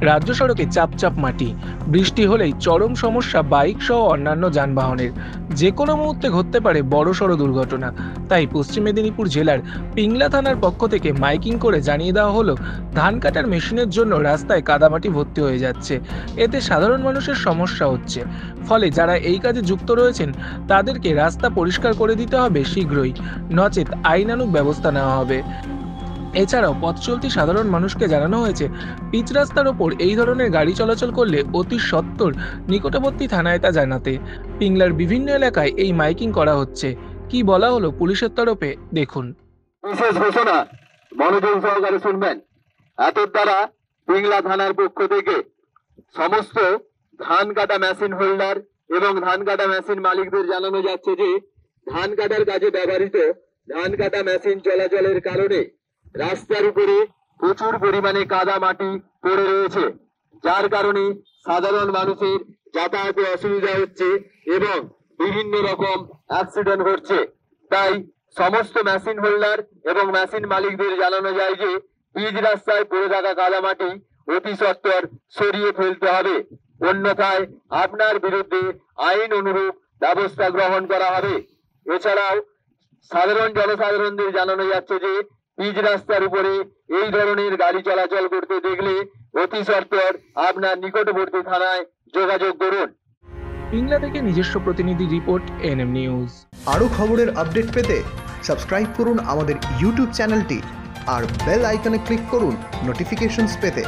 রাজ্য সড়কে চাপচাপ মাটি, বৃষ্টি হলেই চরম সমস্যা বাইক সহ অন্যান্য যানবাহনের। যে কোনো মুহূর্তে ঘটতে পারে বড়সড় দুর্ঘটনা। তাই পশ্চিম মেদিনীপুর জেলার পিংলা থানার পক্ষ থেকে মাইকিং করে জানিয়ে দেওয়া হলো, ধান কাটার মেশিনের জন্য রাস্তায় কাদামাটি ভর্তি হয়ে যাচ্ছে। এতে সাধারণ মানুষের সমস্যা হচ্ছে। ফলে যারা এই কাজে যুক্ত রয়েছেন তাদেরকে রাস্তা পরিষ্কার করে দিতে হবে শীঘ্রই, নচেত আইনানুগ ব্যবস্থা নেওয়া হবে। এছাড়াও পথ চলতি সাধারণ মানুষকে জানানো হয়েছে, পিচ রাস্তার ওপর এই ধরনের গাড়ি চলাচল করলে অতি সত্বর নিকটবর্তী থানায় তা জানাতে। পিংলার বিভিন্ন এলাকায় এই মাইকিং করা হচ্ছে। কি বলা হলো পুলিশের তরফে দেখুন। বিশেষ ঘোষণা মনোযোগ সহকারে শুনবেন। এতর দ্বারা পিংলা থানার পক্ষ থেকে সমস্ত ধান কাটা মেশিন হোল্ডার এবং ধান কাটা মেশিন মালিকদের জানানো যাচ্ছে যে ধান কাটার কাজে ব্যবহৃত ধান কাটা মেশিন চলাচলের কারণে রাস্তার উপরে প্রচুর পরিমাণে কাদা মাটি পড়ে রয়েছে, যার কারণে সাধারণ মানুষের যাতায়াতে অসুবিধা হচ্ছে এবং বিভিন্ন রকম অ্যাক্সিডেন্ট ঘটছে। তাই সমস্ত মেশিন হোল্ডার এবং মেশিন মালিকদের জানানো যায় যে পিচ রাস্তায় পড়ে থাকা কাদামাটি অতি সত্বর সরিয়ে ফেলতে হবে, অন্যথায় আপনার বিরুদ্ধে আইন অনুরূপ ব্যবস্থা গ্রহণ করা হবে। এছাড়াও সাধারণ জনসাধারণদের জানানো যাচ্ছে যে পিচ রাস্তার উপরে এই ধরনের গাড়ি চলাচল করতে দেখলে অতি সত্বর আপনার নিকটবর্তী থানায় যোগাযোগ করুন। পিংলা থেকে নিজস্ব প্রতিনিধি রিপোর্ট, এনএম নিউজ। আরও খবরের আপডেট পেতে সাবস্ক্রাইব করুন আমাদের ইউটিউব চ্যানেলটি আর বেল আইকনে ক্লিক করুন নোটিফিকেশনস পেতে।